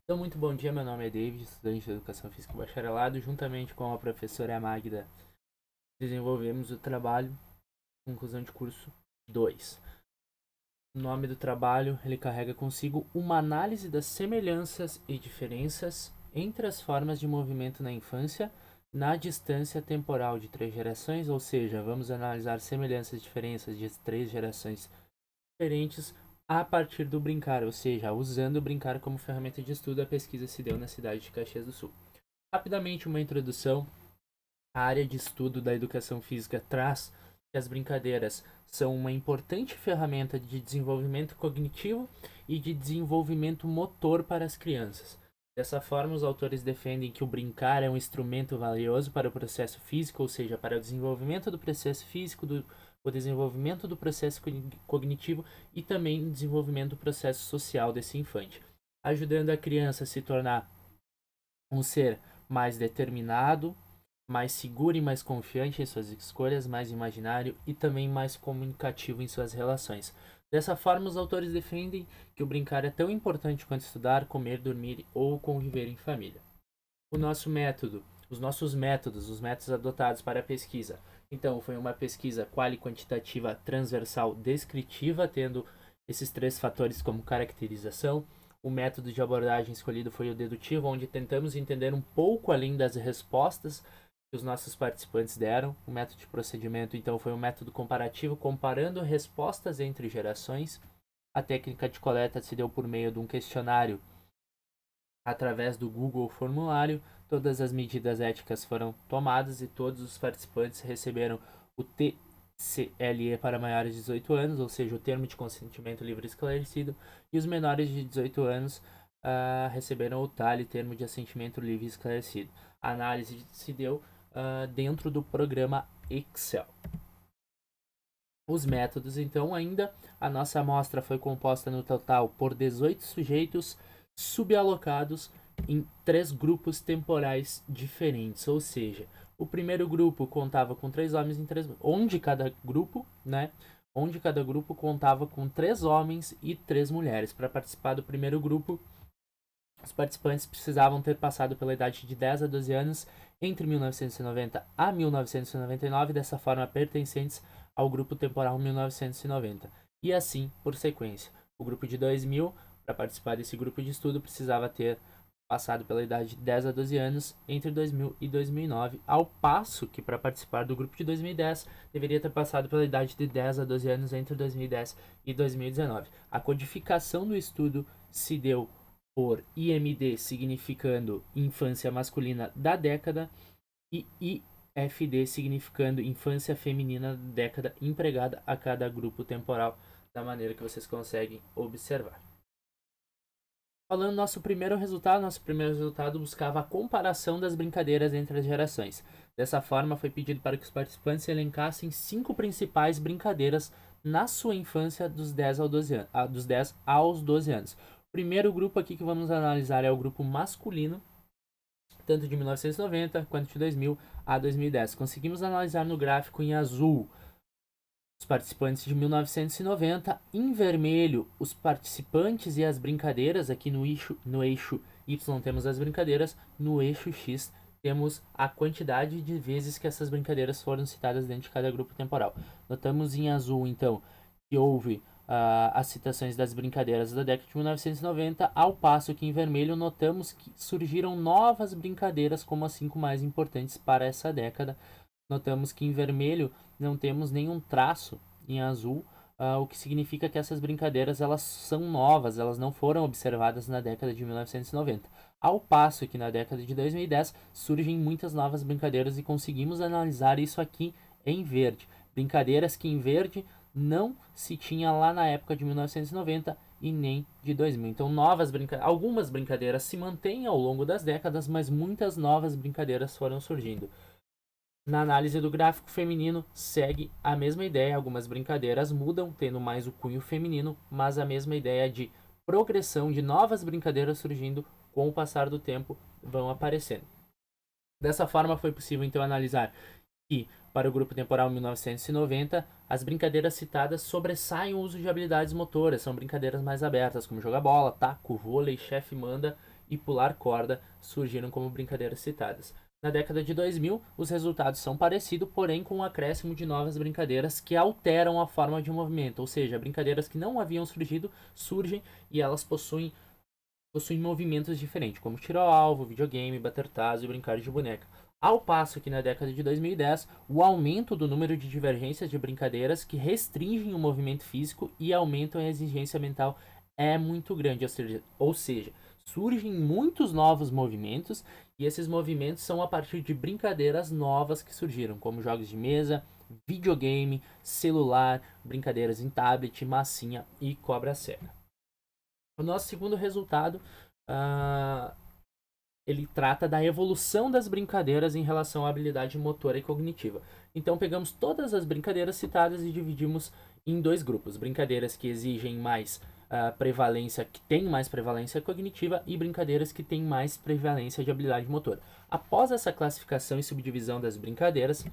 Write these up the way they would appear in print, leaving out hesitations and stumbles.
Então, muito bom dia, meu nome é David, estudante de Educação Física e Bacharelado. Juntamente com a professora Magda, desenvolvemos o trabalho Conclusão de Curso 2. O nome do trabalho, ele carrega consigo uma análise das semelhanças e diferenças entre as formas de movimento na infância na distância temporal de 3 gerações, ou seja, vamos analisar semelhanças e diferenças de 3 gerações diferentes a partir do brincar, ou seja, usando o brincar como ferramenta de estudo. A pesquisa se deu na cidade de Caxias do Sul. Rapidamente, uma introdução. A área de estudo da educação física traz que as brincadeiras são uma importante ferramenta de desenvolvimento cognitivo e de desenvolvimento motor para as crianças. Dessa forma, os autores defendem que o brincar é um instrumento valioso para o processo físico, ou seja, para o desenvolvimento do processo físico, o desenvolvimento do processo cognitivo e também o desenvolvimento do processo social desse infante, ajudando a criança a se tornar um ser mais determinado, mais seguro e mais confiante em suas escolhas, mais imaginário e também mais comunicativo em suas relações. Dessa forma, os autores defendem que o brincar é tão importante quanto estudar, comer, dormir ou conviver em família. O nosso método, os nossos métodos, os métodos adotados para a pesquisa. Então, foi uma pesquisa quali-quantitativa transversal descritiva, tendo esses 3 fatores como caracterização. O método de abordagem escolhido foi o dedutivo, onde tentamos entender um pouco além das respostas que os nossos participantes deram. O método de procedimento, então, foi um método comparativo, comparando respostas entre gerações. A técnica de coleta se deu por meio de um questionário através do Google Formulário. Todas as medidas éticas foram tomadas e todos os participantes receberam o TCLE para maiores de 18 anos, ou seja, o termo de consentimento livre e esclarecido, e os menores de 18 anos receberam o TALE, termo de assentimento livre e esclarecido. A análise se deu dentro do programa Excel. Os métodos, então, ainda a nossa amostra foi composta no total por 18 sujeitos subalocados em 3 grupos temporais diferentes, ou seja, o primeiro grupo contava com 3 homens em 3, onde cada grupo, onde cada grupo contava com 3 homens e 3 mulheres. Para participar do primeiro grupo, os participantes precisavam ter passado pela idade de 10 a 12 anos entre 1990 a 1999, dessa forma pertencentes ao grupo temporal 1990. E assim, por sequência, o grupo de 2000, para participar desse grupo de estudo, precisava ter passado pela idade de 10 a 12 anos entre 2000 e 2009, ao passo que para participar do grupo de 2010 deveria ter passado pela idade de 10 a 12 anos entre 2010 e 2019. A codificação do estudo se deu por IMD, significando infância masculina da década, e IFD, significando infância feminina da década, empregada a cada grupo temporal, da maneira que vocês conseguem observar. Falando nosso primeiro resultado buscava a comparação das brincadeiras entre as gerações. Dessa forma, foi pedido para que os participantes elencassem 5 principais brincadeiras na sua infância dos 10 aos 12 anos. O primeiro grupo aqui que vamos analisar é o grupo masculino, tanto de 1990 quanto de 2000 a 2010. Conseguimos analisar no gráfico em azul os participantes de 1990, em vermelho os participantes e as brincadeiras. Aqui no eixo Y temos as brincadeiras, no eixo X temos a quantidade de vezes que essas brincadeiras foram citadas dentro de cada grupo temporal. Notamos em azul, então, que houve as citações das brincadeiras da década de 1990, ao passo que em vermelho notamos que surgiram novas brincadeiras como as 5 mais importantes para essa década. Notamos que em vermelho não temos nenhum traço em azul, o que significa que essas brincadeiras elas são novas, elas não foram observadas na década de 1990. Ao passo que na década de 2010 surgem muitas novas brincadeiras e conseguimos analisar isso aqui em verde. Brincadeiras que em verde não se tinha lá na época de 1990 e nem de 2000. Então, algumas brincadeiras se mantêm ao longo das décadas, mas muitas novas brincadeiras foram surgindo. Na análise do gráfico feminino, segue a mesma ideia. Algumas brincadeiras mudam, tendo mais o cunho feminino, mas a mesma ideia de progressão de novas brincadeiras surgindo com o passar do tempo vão aparecendo. Dessa forma, foi possível então analisar que, para o grupo temporal 1990, as brincadeiras citadas sobressaem o uso de habilidades motoras. São brincadeiras mais abertas, como jogar bola, taco, vôlei, chefe manda e pular corda surgiram como brincadeiras citadas. Na década de 2000, os resultados são parecidos, porém com o acréscimo de novas brincadeiras que alteram a forma de movimento, ou seja, brincadeiras que não haviam surgido surgem e elas possuem movimentos diferentes, como tiro ao alvo, videogame, bater tazo e brincar de boneca. Ao passo que na década de 2010, o aumento do número de divergências de brincadeiras que restringem o movimento físico e aumentam a exigência mental é muito grande, ou seja, surgem muitos novos movimentos e esses movimentos são a partir de brincadeiras novas que surgiram, como jogos de mesa, videogame, celular, brincadeiras em tablet, massinha e cobra cega. O nosso segundo resultado, ele trata da evolução das brincadeiras em relação à habilidade motora e cognitiva. Então pegamos todas as brincadeiras citadas e dividimos em dois grupos: brincadeiras que exigem mais prevalência, que têm mais prevalência cognitiva, e brincadeiras que têm mais prevalência de habilidade motora. Após essa classificação e subdivisão das brincadeiras,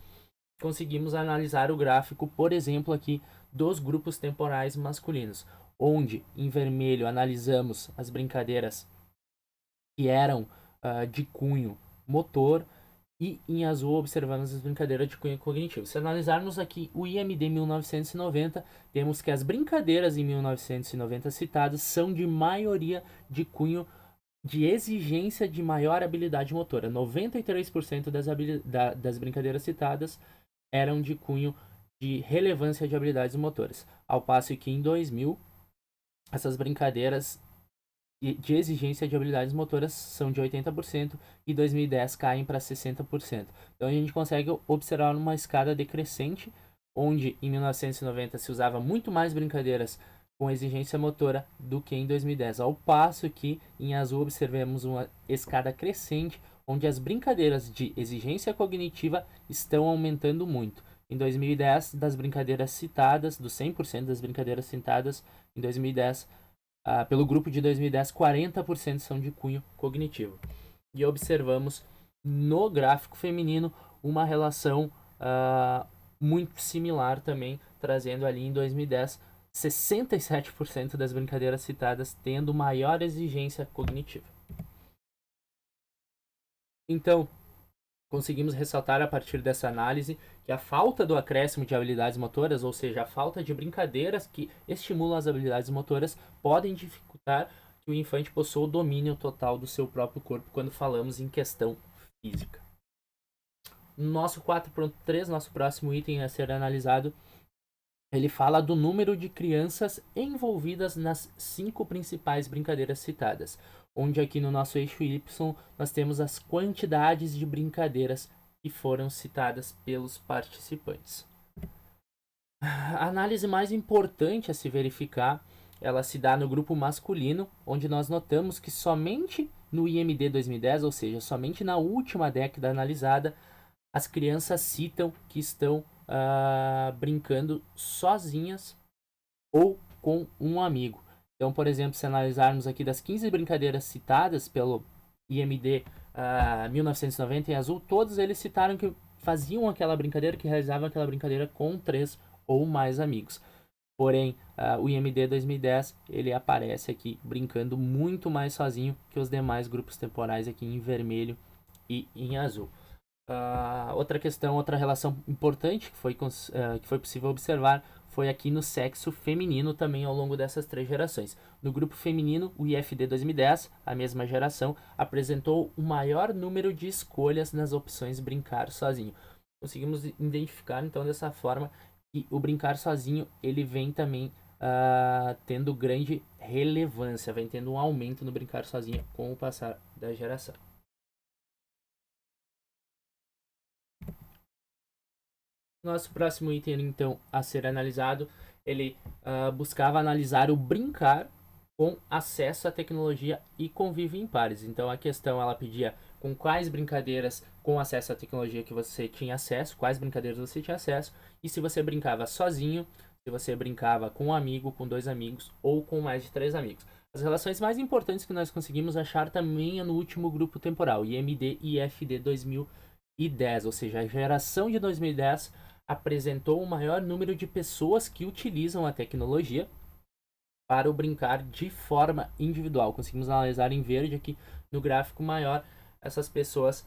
conseguimos analisar o gráfico, por exemplo, aqui dos grupos temporais masculinos, onde em vermelho analisamos as brincadeiras que eram de cunho motor e em azul observamos as brincadeiras de cunho cognitivo. Se analisarmos aqui o IMD 1990, temos que as brincadeiras em 1990 citadas são de maioria de cunho de exigência de maior habilidade motora. 93% das brincadeiras citadas eram de cunho de relevância de habilidades motoras, ao passo que em 2000 essas brincadeiras de exigência de habilidades motoras são de 80% e 2010 caem para 60%. Então a gente consegue observar uma escada decrescente, onde em 1990 se usava muito mais brincadeiras com exigência motora do que em 2010, ao passo que em azul observamos uma escada crescente, onde as brincadeiras de exigência cognitiva estão aumentando muito. Em 2010, das brincadeiras citadas, dos 100% das brincadeiras citadas, em 2010, pelo grupo de 2010, 40% são de cunho cognitivo. E observamos no gráfico feminino uma relação muito similar também, trazendo ali em 2010 67% das brincadeiras citadas tendo maior exigência cognitiva. Então, conseguimos ressaltar a partir dessa análise que a falta do acréscimo de habilidades motoras, ou seja, a falta de brincadeiras que estimulam as habilidades motoras, podem dificultar que o infante possua o domínio total do seu próprio corpo quando falamos em questão física. Nosso 4.3, nosso próximo item a ser analisado, ele fala do número de crianças envolvidas nas 5 principais brincadeiras citadas, onde aqui no nosso eixo Y nós temos as quantidades de brincadeiras que foram citadas pelos participantes. A análise mais importante a se verificar, ela se dá no grupo masculino, onde nós notamos que somente no IMD 2010, ou seja, somente na última década analisada, as crianças citam que estão brincando sozinhas ou com um amigo. Então, por exemplo, se analisarmos aqui das 15 brincadeiras citadas pelo IMD 1990 em azul, todos eles citaram que faziam aquela brincadeira, que realizavam aquela brincadeira com 3 ou mais amigos. Porém, o IMD 2010, ele aparece aqui brincando muito mais sozinho que os demais grupos temporais aqui em vermelho e em azul. Outra questão, outra relação importante que foi possível observar foi aqui no sexo feminino também ao longo dessas 3 gerações. No grupo feminino, o IFD 2010, a mesma geração, apresentou o maior número de escolhas nas opções brincar sozinho. Conseguimos identificar então dessa forma que o brincar sozinho ele vem também tendo grande relevância, vem tendo um aumento no brincar sozinho com o passar da geração. Nosso próximo item, então, a ser analisado, ele buscava analisar o brincar com acesso à tecnologia e convívio em pares. Então, a questão, ela pedia com quais brincadeiras com acesso à tecnologia que você tinha acesso, quais brincadeiras você tinha acesso, e se você brincava sozinho, se você brincava com um amigo, com 2 amigos, ou com mais de 3 amigos. As relações mais importantes que nós conseguimos achar também é no último grupo temporal, IMD e IFD 2010, ou seja, a geração de 2010 apresentou o maior número de pessoas que utilizam a tecnologia, para o brincar de forma individual. Conseguimos analisar em verde aqui no gráfico maior essas pessoas,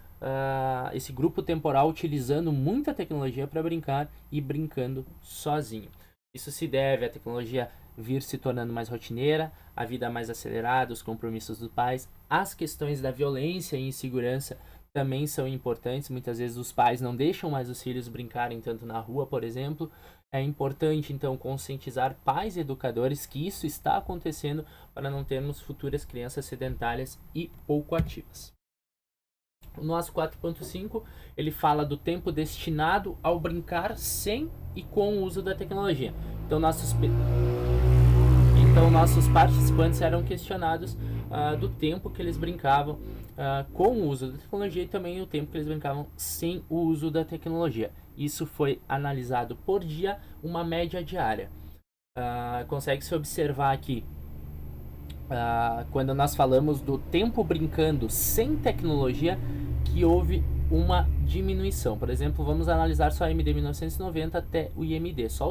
esse grupo temporal utilizando muita tecnologia para brincar e brincando sozinho. Isso se deve à tecnologia vir se tornando mais rotineira, a vida mais acelerada, os compromissos dos pais, as questões da violência e insegurança também são importantes. Muitas vezes os pais não deixam mais os filhos brincarem tanto na rua, por exemplo. É importante, então, conscientizar pais e educadores que isso está acontecendo para não termos futuras crianças sedentárias e pouco ativas. O nosso 4.5, ele fala do tempo destinado ao brincar sem e com o uso da tecnologia. Então, nossos participantes eram questionados do tempo que eles brincavam com o uso da tecnologia e também o tempo que eles brincavam sem o uso da tecnologia. Isso foi analisado por dia, uma média diária. Consegue-se observar aqui, quando nós falamos do tempo brincando sem tecnologia, que houve uma diminuição. Por exemplo, vamos analisar só a AMD 1990 até o IMD, só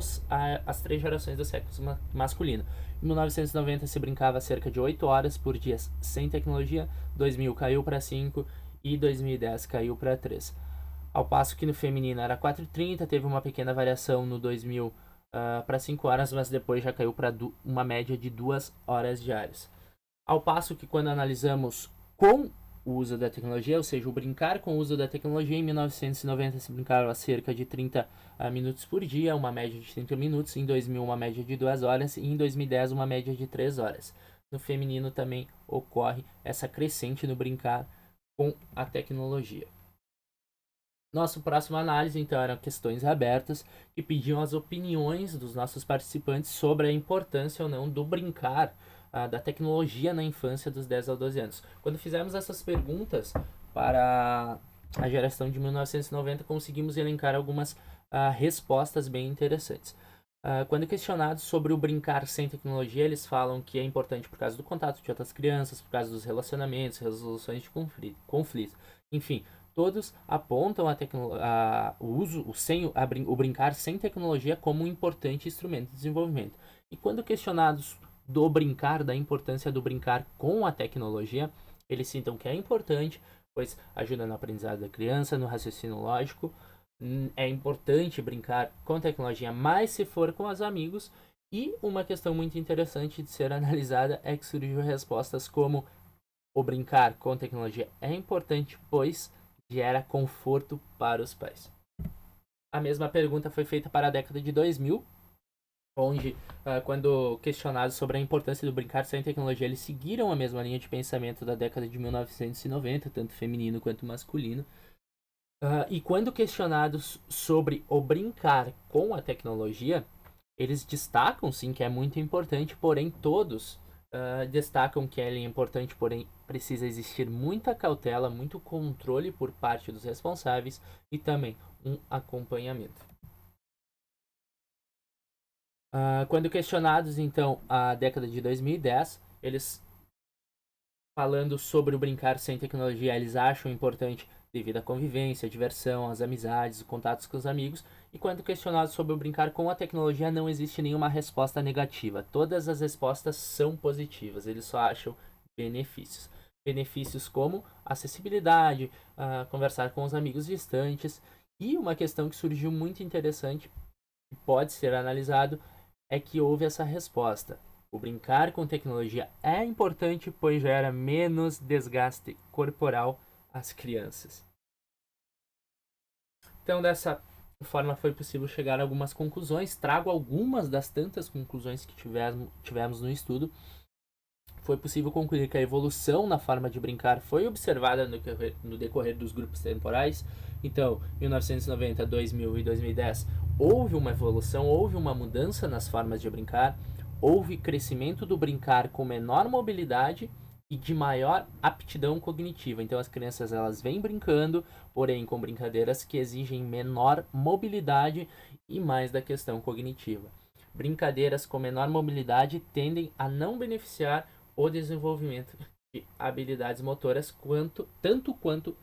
as 3 gerações do sexo masculino. Em 1990 se brincava cerca de 8 horas por dia sem tecnologia, 2000 caiu para 5 e 2010 caiu para 3. Ao passo que no feminino era 4h30, teve uma pequena variação no 2000 para 5 horas, mas depois já caiu para uma média de 2 horas diárias. Ao passo que quando analisamos com o uso da tecnologia, ou seja, o brincar com o uso da tecnologia, em 1990 se brincava cerca de 30 minutos por dia, uma média de 30 minutos, em 2000 uma média de 2 horas e em 2010 uma média de 3 horas. No feminino também ocorre essa crescente no brincar com a tecnologia. Nosso próximo análise, então, eram questões abertas que pediam as opiniões dos nossos participantes sobre a importância ou não do brincar da tecnologia na infância dos 10 aos 12 anos. Quando fizemos essas perguntas para a geração de 1990, conseguimos elencar algumas respostas bem interessantes. Quando questionados sobre o brincar sem tecnologia, eles falam que é importante por causa do contato de outras crianças, por causa dos relacionamentos, resoluções de conflitos. Enfim, todos apontam o brincar sem tecnologia como um importante instrumento de desenvolvimento. E quando questionados do brincar, da importância do brincar com a tecnologia, eles citam que é importante, pois ajuda no aprendizado da criança, no raciocínio lógico. É importante brincar com tecnologia, mas se for com os amigos. E uma questão muito interessante de ser analisada é que surgiu respostas como: o brincar com tecnologia é importante, pois gera conforto para os pais. A mesma pergunta foi feita para a década de 2000, onde, quando questionados sobre a importância do brincar sem tecnologia, eles seguiram a mesma linha de pensamento da década de 1990, tanto feminino quanto masculino. E quando questionados sobre o brincar com a tecnologia, eles destacam sim que é muito importante, porém todos destacam que ela é importante, porém precisa existir muita cautela, muito controle por parte dos responsáveis e também um acompanhamento. Quando questionados, então, a década de 2010, eles, falando sobre o brincar sem tecnologia, eles acham importante devido à convivência, à diversão, às amizades, contatos com os amigos. E quando questionados sobre o brincar com a tecnologia, não existe nenhuma resposta negativa. Todas as respostas são positivas, eles só acham benefícios. Benefícios como acessibilidade, conversar com os amigos distantes. E uma questão que surgiu muito interessante, que pode ser analisado, é que houve essa resposta. O brincar com tecnologia é importante, pois gera menos desgaste corporal às crianças. Então, dessa forma, foi possível chegar a algumas conclusões. Trago algumas das tantas conclusões que tivemos no estudo. Foi possível concluir que a evolução na forma de brincar foi observada no decorrer dos grupos temporais. Então, 1990, 2000 e 2010, houve uma evolução, houve uma mudança nas formas de brincar, houve crescimento do brincar com menor mobilidade e de maior aptidão cognitiva. Então, as crianças elas vêm brincando, porém com brincadeiras que exigem menor mobilidade e mais da questão cognitiva. Brincadeiras com menor mobilidade tendem a não beneficiar o desenvolvimento de habilidades motoras tanto quanto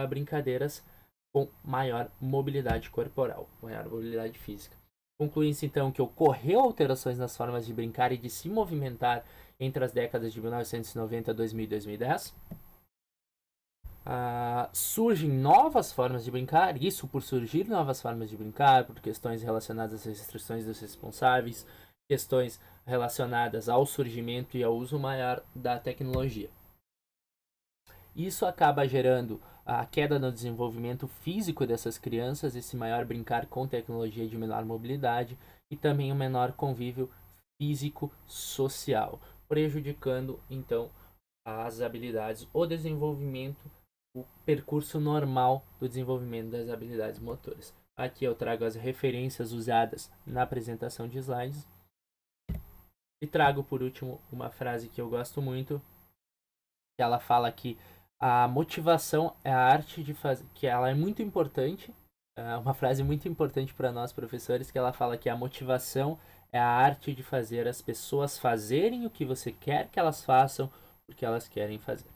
brincadeiras com maior mobilidade corporal, maior mobilidade física. Conclui-se então que ocorreu alterações nas formas de brincar e de se movimentar entre as décadas de 1990, 2000 e 2010. Surgem novas formas de brincar, isso por surgir novas formas de brincar, por questões relacionadas às restrições dos responsáveis, questões relacionadas ao surgimento e ao uso maior da tecnologia. Isso acaba gerando a queda no desenvolvimento físico dessas crianças, esse maior brincar com tecnologia de menor mobilidade e também um menor convívio físico-social, prejudicando então as habilidades, o desenvolvimento, o percurso normal do desenvolvimento das habilidades motoras. Aqui eu trago as referências usadas na apresentação de slides e trago por último uma frase que eu gosto muito, que ela fala que a motivação é a arte de fazer, que ela é muito importante, é uma frase muito importante para nós professores, que ela fala que a motivação é a arte de fazer as pessoas fazerem o que você quer que elas façam, porque elas querem fazer.